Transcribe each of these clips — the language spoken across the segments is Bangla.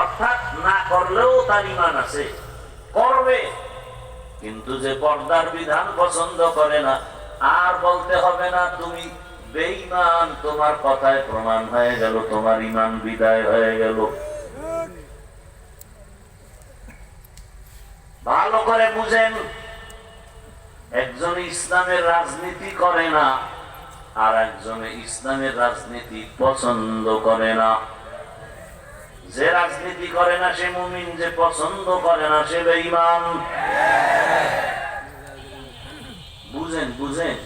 অর্থাৎ না করলেও তার ঈমান আছে, করবে, কিন্তু যে পর্দার বিধান পছন্দ করে না, আর বলতে হবে না তুমি বেঈমান, তোমার কথায় প্রমাণ হয়ে গেল তোমার ঈমান বিদায় হয়ে গেল। ভালো করে বুঝেন, একজনে ইসলামের রাজনীতি করে না, আর একজনে ইসলামের রাজনীতি পছন্দ করে না। যে রাজনীতি করে না সে মুমিন, যে পছন্দ করে না সে বেঈমান। বুঝেন বুঝেন,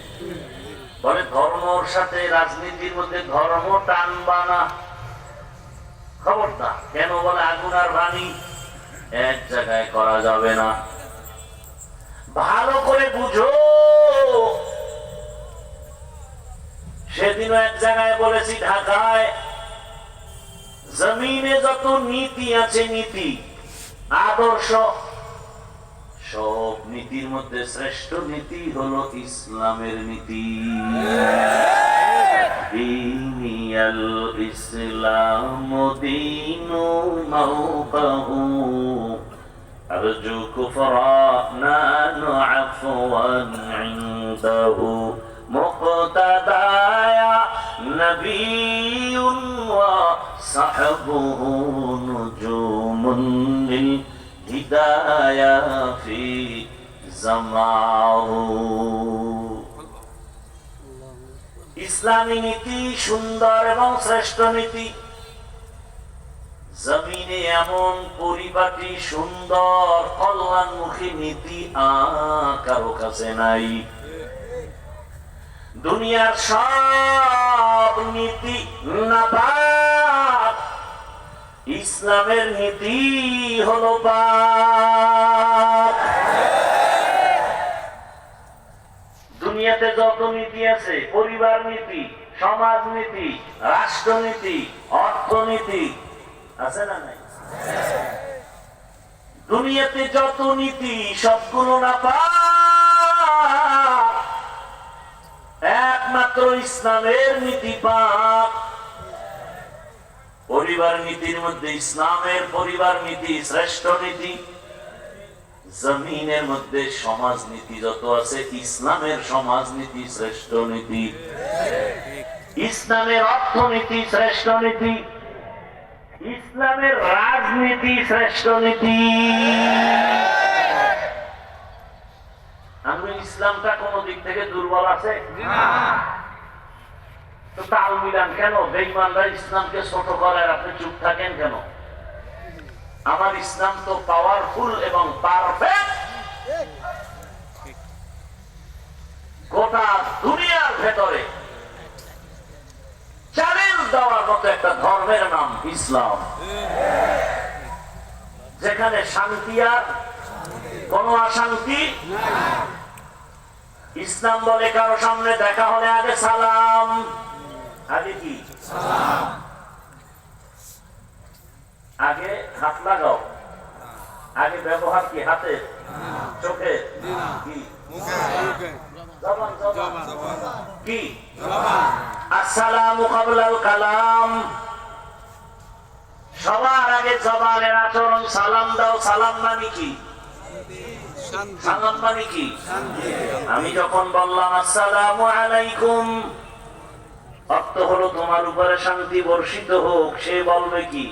বলে ধর্মর সাথে রাজনীতির মধ্যে ধর্ম টানবা না, খবরদার। কেন? বলে আগুন আর পানি এক জায়গায় করা যাবে না। ভালো করে বুঝো, সেদিনও এক জায়গায় বলেছি, ঢাকায় জমিনে যত নীতি আছে, নীতি আদর্শ, সব নীতির মধ্যে শ্রেষ্ঠ নীতি হলো ইসলামের নীতি। দীনিয়াল ইসলাম দীনু মাওকাহু আরজু কুফরানান আফওয়ান ইনদাহু মুক্তাদায়া নবিয়্যুন ওয়া সাহবুহু নুজুমুন লিল হিদায়া ফি জামাহু। ইসলামী নীতি সুন্দর এবং শ্রেষ্ঠ নীতি। জমিনে এমন পরিপাটি সুন্দর কল্যাণমুখী নীতি কারো কাছে নাই। দুনিয়ার সব নীতি নাপাক, ইসলামের নীতি হলো পাক। দুনিয়াতে যত নীতি আছে, পরিবার নীতি, সমাজ নীতি, রাষ্ট্রনীতি, অর্থনীতি, আছে না নাই? দুনিয়াতে যত নীতি সবগুলো নাপাক, একমাত্র ইসলামের নীতি পাক। পরিবার নীতির মধ্যে ইসলামের পরিবার নীতি শ্রেষ্ঠ নীতি। জমিনের মধ্যে সমাজ নীতি যত আছে, ইসলামের সমাজ নীতি শ্রেষ্ঠ নীতি। ইসলামের অর্থনীতি শ্রেষ্ঠ নীতি, ইসলামের রাজনীতি শ্রেষ্ঠ নীতি। আমি ইসলামটা কোন দিক থেকে দুর্বল আছে? তো তাল মিলান কেন? বেঈমানরা ইসলামকে ছোট করে, আপনি চুপ থাকেন কেন? আমার ইসলাম তো পাওয়ারফুল এবং পারফেক্ট। গোটা দুনিয়ার ভেতরে চ্যালেঞ্জ দেওয়ার মতো একটা ধর্মের নাম ইসলাম, যেখানে শান্তি আর কোন অশান্তি। ইসলাম বলে কারো সামনে দেখা হলে আগে সালাম। আগে কি? আগে হাত লাগাও। আগে ব্যবহার কি? হাতে, চোখে, কি কি? আসসালামু কাবলাল কালাম। সবার আগে জবানের আচরণ। সালাম দাও। সালাম মানে কি? সালাম মানে কি? আমি যখন বললাম আসসালামু আলাইকুম, অর্থ হলো তোমার উপরে শান্তি বর্ষিত হোক। সে বলবে কি?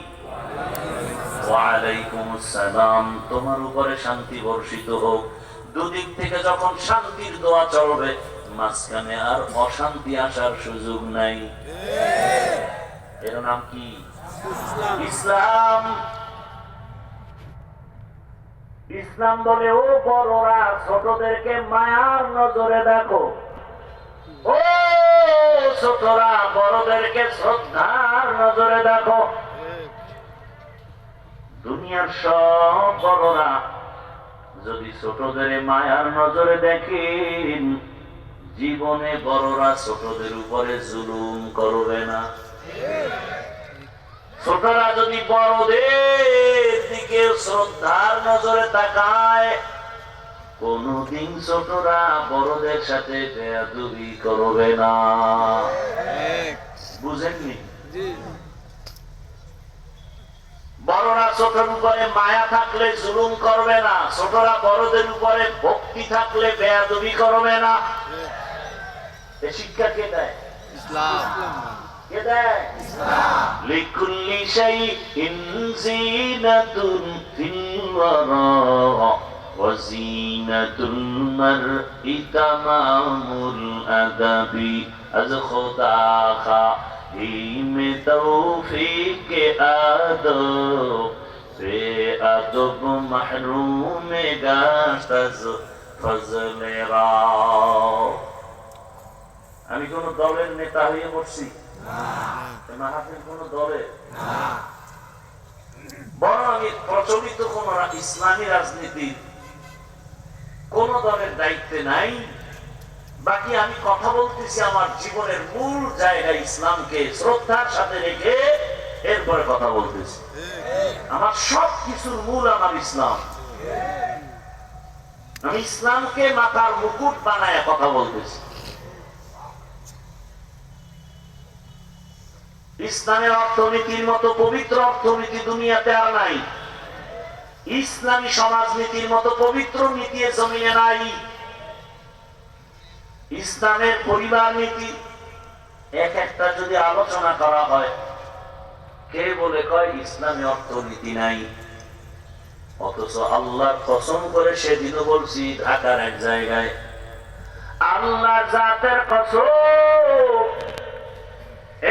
ওয়ালাইকুম আসসালাম, তোমার উপরে শান্তি বর্ষিত হোক। দুদিক থেকে যখন শান্তির দোয়া চলবে, মাঝখানে আর অশান্তি আসার সুযোগ নাই। এর নাম কি? ইসলাম। ইসলাম বলে, ও বড়রা ছোটদেরকে মায়ার নজরে দেখো, ও ছোটরা বড়দেরকে শ্রদ্ধার নজরে দেখো। দুনিয়ার সব বড়রা যদি ছোটদের মায়ার নজরে দেখেন, জীবনে বড়রা ছোটদের উপরে জুলুম করবে না। ছোটরা যদি বড়দের দিকে শ্রদ্ধার নজরে তাকায়, কোনদিন ছোটরা বড়দের সাথে বেয়াদবি করবে না। বুঝেননি? বড়রা ছোটর উপরে মায়া থাকলে জুলুম করবে না, ছোটরা বড়দের উপরে ভক্তি থাকলে বেয়াদবি করবে না। এ শিক্ষা কে দেয়? ইসলাম। কে দেয়? ইসলাম। লিকুল্লি শাইইন যিনাতুন ফিল ওয়ারা ওয়া যিনাতুল মারই তামামুল আদাবি আজ খোদা খা में तौफीक आदब बे अदब महरूम गातज फजले राव। আমি কোন দলের নেতা হয়ে বসছি না, মাহফিল কোন দলের না, বরং আমি প্রচলিত কোন ইসলামী রাজনীতি কোন দলের দায়িত্বে নাই। বাকি আমি কথা বলতেছি আমার জীবনের মূল জায়গা ইসলামকে শ্রদ্ধার সাথে রেখে এরপরে কথা বলতেছি। আমার সব কিছুর মূল আমার ইসলাম। আমি ইসলামকে মাথার মুকুট বানায় কথা বলতেছি। ইসলামের অর্থনীতির মতো পবিত্র অর্থনীতি দুনিয়াতে আর নাই। ইসলামী সমাজনীতির মতো পবিত্র নীতি জমিনে নাই। ইসলামের পরিবার নীতি এক একটা যদি আলোচনা করা হয়, কে বলে কয় ইসলামী অর্থনীতি নাই। অথচ আল্লাহর কসম করে সেদিনও বলছি ঢাকার এক জায়গায়, আল্লাহর জাতের কসম,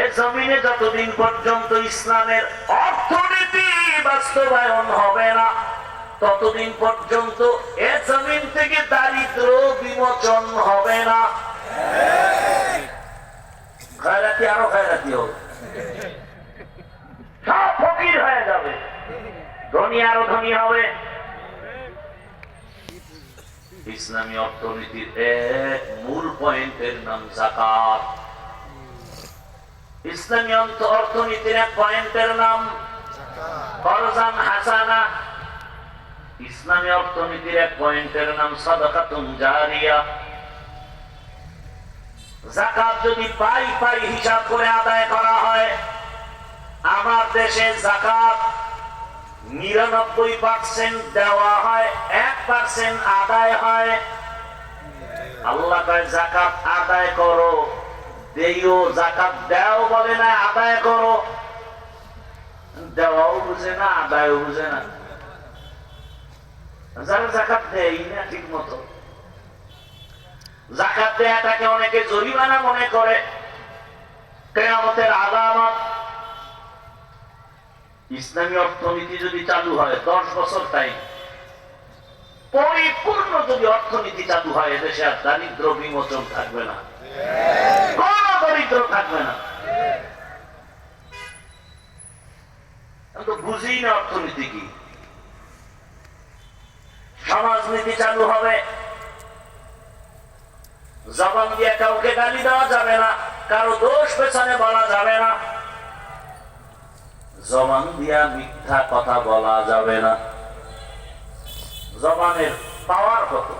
এ জমিনে যতদিন পর্যন্ত ইসলামের অর্থনীতি বাস্তবায়ন হবে না, ততদিন পর্যন্ত এ জমিন থেকে দারিদ্র বিমোচন হবে না। খয়রাতি আরো খয়রাতি হবে, সব ফকির হয়ে যাবে, ধনী আরো ধনী হবে। ইসলামী অর্থনীতির এক মূল পয়েন্টের নাম যাকাত। ইসলামী অর্থনীতির এক পয়েন্টের নাম করজান হাসানা। ইসলামী অর্থনীতির এক পয়েন্টের নাম সাদাকাতুন জারিয়া। যাকাত যদি পাই পাই হিসাব করে আদায় করা হয়, আমার দেশে যাকাত 99% দেওয়া হয়, 1% আদায় হয়। আল্লাহ কয় যাকাত আদায় করো, দেইও। যাকাত দাও বলে না, আদায় করো। দেওয়াও বুঝে না, আদায়ও বুঝে না। যারা যাকাত দেয় না ঠিক মতো, যাকাত দেয়াটাকে অনেকে জরিমানা মনে করে, কিয়ামতের আলামত। ইসলামী অর্থনীতি যদি চালু হয় 10 বছর টাইম, পরিপূর্ণ যদি অর্থনীতি চালু হয়, এদেশে আর দারিদ্র বিমোচন থাকবে না, কোন দরিদ্র থাকবে না। আমি তো বুঝি না অর্থনীতি কি। সমাজনীতি চালু হবে, জবান দিয়ে কাউকে গালি দেওয়া যাবে না, কারো দোষ পেছনে বলা যাবে না, জবান দিয়া মিথ্যা কথা বলা যাবে না। জবানের পাওয়ার কত,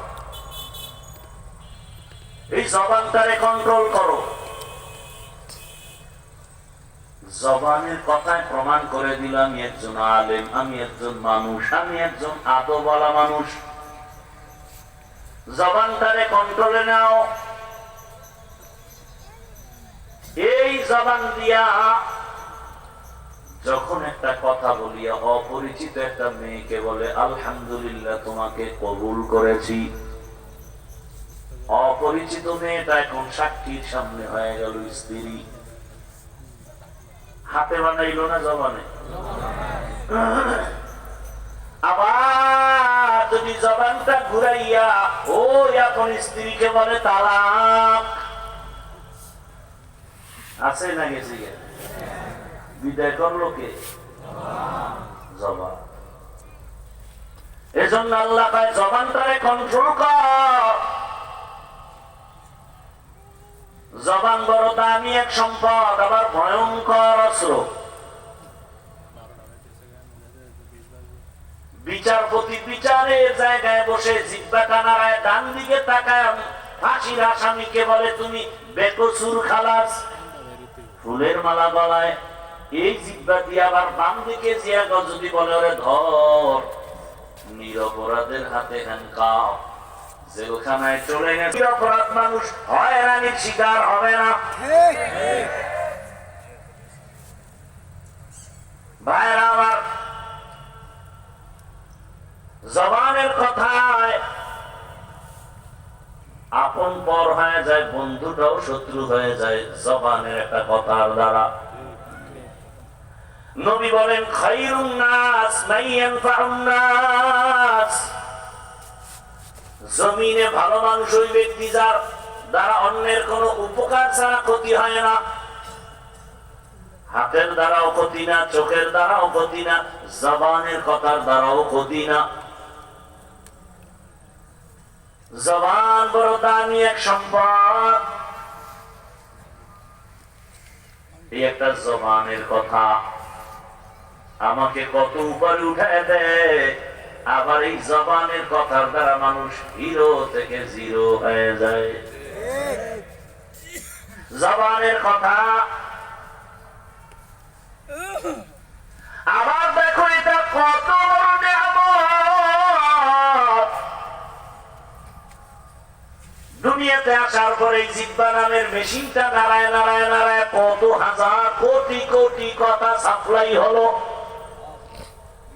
এই জবানটারে কন্ট্রোল করো। জবানের কথায় প্রমাণ করে দিলাম আমি একজন আলেম, আমি একজন মানুষ, আমি একজন আদবওয়ালা মানুষ। জবানটারে কন্ট্রোলে নাও। এই জবান দিয়া যখন একটা কথা বলিয়া অপরিচিত একটা মেয়েকে বলে আলহামদুলিল্লাহ তোমাকে কবুল করেছি, অপরিচিত মেয়েটা এখন সাক্ষীর সামনে হয়ে গেল স্ত্রী। হাতে বানাইলো না জবানে? আবার যদি জবানটা ঘুরাইয়া ও এখন স্ত্রীকে বলে তালাক, আছে না গেছে? বিদায় করলো কে? জবান। এজন্য আল্লাহ কয় জবানটারে কন্ট্রোল কর। জবান বড় দামি এক সম্পদ, আবার ভয়ঙ্কর অস্ত্র। বিচারপতি বিচারের জায়গায় বসে জিহ্বাটা নাড়ায়, ডান দিকে তাকায়, ফাঁসির আসামিকে বলে তুমি বেকসুর খালাস। ফুলের মালা গলায়, এই জিহ্বা দিয়ে আবার বাম দিকে জিয়া যদি বলে ওরে ধর, নিরপরাধের হাতে হ্যান্ডকাফ, জেলখানায় চলে গেছে। নিরপরাধ মানুষ হয়রানির শিকার হবে না। ভাইরা আমার, জবানের কথায় আপন পর হয়ে যায়, বন্ধুটাও শত্রু হয়ে যায় জবানের একটা কথার দ্বারা। নবী বলেন খায়রুন নাস মান ইয়ানফাউন নাস, জমিনে ভালো মানুষ ওই ব্যক্তি যার দ্বারা অন্যের কোনো উপকার ছাড়া ক্ষতি হয় না। হাতের দ্বারাও ক্ষতি না, চোখের দ্বারাও ক্ষতি না, জবানের কথার দ্বারাও ক্ষতি না। জবান বড় দামি এক সম্পদ। এই একটা জবানের কথা আমাকে কত উপরে উঠায় দেয়, আবার এই জবানের কথার দ্বারা মানুষ হিরো থেকে জিরো হয়ে যায়। জবানের কথা আবার দেখো এটা কত বড় নিয়ামত। দুনিয়াতে আসার পরে জিহ্বা নামের মেশিনটা নাড়ায় নাড়ায় নাড়ায় কত হাজার কোটি কোটি কথা সাপ্লাই হলো।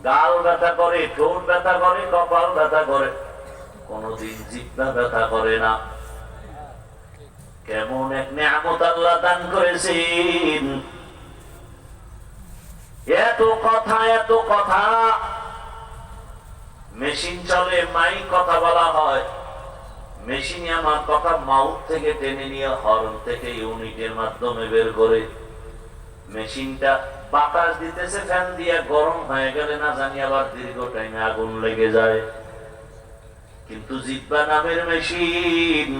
গাল ব্যথা করে, ঠোঁট ব্যথা করে, কপাল ব্যথা করে, কোনদিন জিহ্বা ব্যথা করে না। কেমন এক নিয়ামত আল্লাহ দান করেছেন। এত কথা, এত কথা। মেশিন চলে, মাই কথা বলা হয়, মেশিনে আমার কথা মাউথ থেকে টেনে নিয়ে হর্ন থেকে ইউনিটের মাধ্যমে বের করে। মেশিনটা বাতাস দিতেছে, ফ্যান দিয়ে গরম হয়ে গেলে না জানি আবার দীর্ঘ টাইমে আগুন লেগে যায়। কিন্তু জিহ্বা নামের মেশিন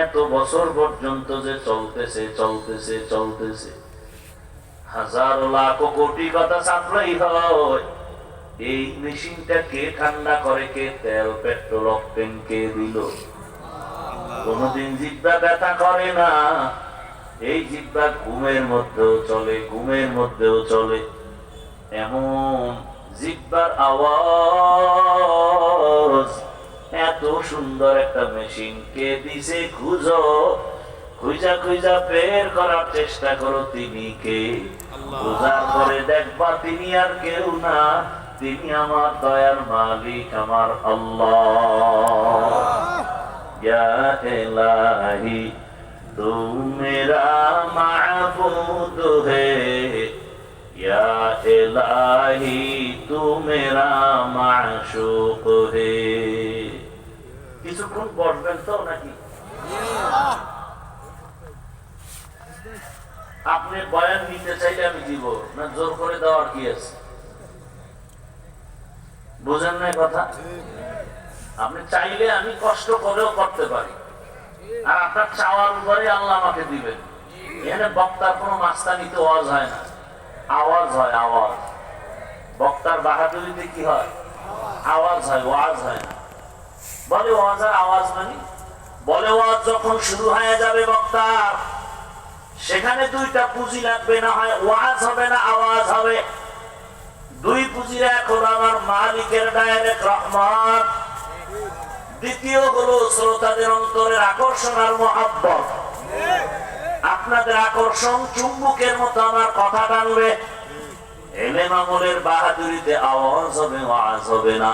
এত বছর পর্যন্ত যে চলতেছে চলতেছে চলতেছে, হাজার লাখ কোটি কথা সাপ্লাই হয়। এই মেশিনটা কে ঠান্ডা করে, কে তেল পেট্রোল অকটেন কে দিল? কোনদিন জিহ্বা ব্যথা করে না। এই জিহ্বা ঘুমের মধ্যেও চলে, ঘুমের মধ্যেও চলে। এমন জিহ্বার আওয়াজ, এত সুন্দর একটা মেশিন কে দিছে খুঁজো, খুঁজা খুঁজা বের করার চেষ্টা করো তিনি কে। খোঁজার পরে দেখবা তিনি আর কেউ না, তিনি আমার দয়ার মালিক, আমার আল্লাহ। ইয়া ইলাহি তু মেরা মাবুদ হে, ইয়া ইলাহি তু মেরা মাশুক হে। কিছুক্ষণ বসবেন তো নাকি? আপনি বয়ান নিতে চাইলে আমি দিব না, জোর করে দেওয়ার কি আছে? বুঝেন না কথা? আপনি চাইলে আমি কষ্ট করেও করতে পারি, আর আপনার চাওয়ার উপরে আল্লাহ আমাকে দিবেন। এখানে বক্তার কোনো মাস্তানিতে ওয়াজ হয় না, আওয়াজ হয়, আওয়াজ। বক্তার বাহাদুরিতে কি হয়? আওয়াজ হয়, ওয়াজ হয় না। বলে ওয়াজ আর আওয়াজ মানে, বলে ওয়াজ যখন শুরু হয়ে যাবে বক্তার, সেখানে দুইটা পুঁজি লাগবে, না হয় ওয়াজ হবে না আওয়াজ হবে। দুই পুঁজির, এক হলো আমার মালিকের ডাইরেক্ট রহমত, দ্বিতীয় হলো শ্রোতাদের অন্তরের আকর্ষণ আর মহাব্বত। আপনাদের আকর্ষণ চুম্বকের মতো আমার কথা টানবে। এলেম আমলের বাহাদুরিতে আওয়াজ হবে, ওয়াজ হবে না।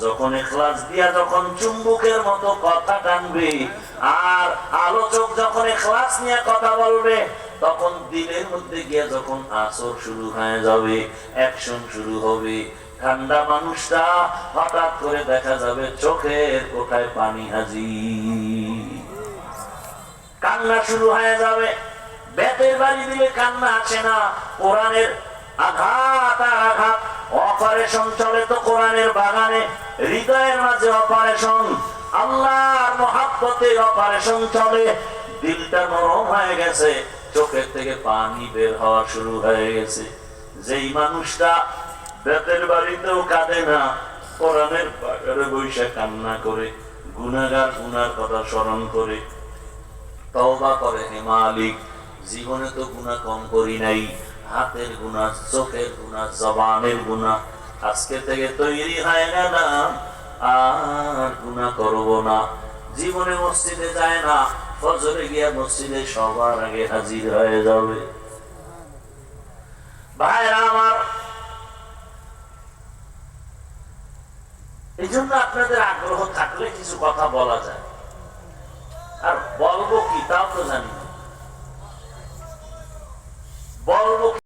যখন ইখলাস দিয়া যখন চুম্বকের মতো কথা টানবে, আর আলোচক যখন ইখলাস নিয়ে কথা বলবে, তখন দিলের মধ্যে গিয়ে যখন আসর শুরু হয়ে যাবে, অ্যাকশন শুরু হবে। ঠান্ডা মানুষটা হঠাৎ করে দেখা যাবে চোখের কোঠায় পানি হাজির, কান্না শুরু হয়ে যাবে। বেতের বাড়ি দিলে কান্না আসে না, কোরআনের আঘাত আর আঘাত। অপারেশন চলে তো কোরআনের বাগানে, হৃদয়ের মাঝে অপারেশন, আল্লাহর মহাব্বতে অপারেশন চলে। দিলটা নরম হয়ে গেছে, চোখের থেকে পানি বের হওয়া শুরু হয়ে গেছে। যেই মানুষটা বেতের বাড়িতেও কাঁদে না, কোরআনের বাগানে বসে কান্না করে, গুনাহগার গুনার কথা স্মরণ করে তওবা করে, হে মালিক জীবনে তো গুনাহ কম করি নাই, হাতের গুনাহ, চোখের গুনাহ, জবানের গুনাহ আজকে থেকে তৈরি হয়ে গেলাম, আর গুনাহ করব না। জীবনে মসজিদে যায় না, ফজরে গিয়া মসজিদে সবার আগে হাজির হয়ে যাবে। ভাইরা আমার, এই জন্য আপনাদের আগ্রহ থাকলে কিছু কথা বলা যায়, আর বলবো কি তাও তো জানি না, বলবো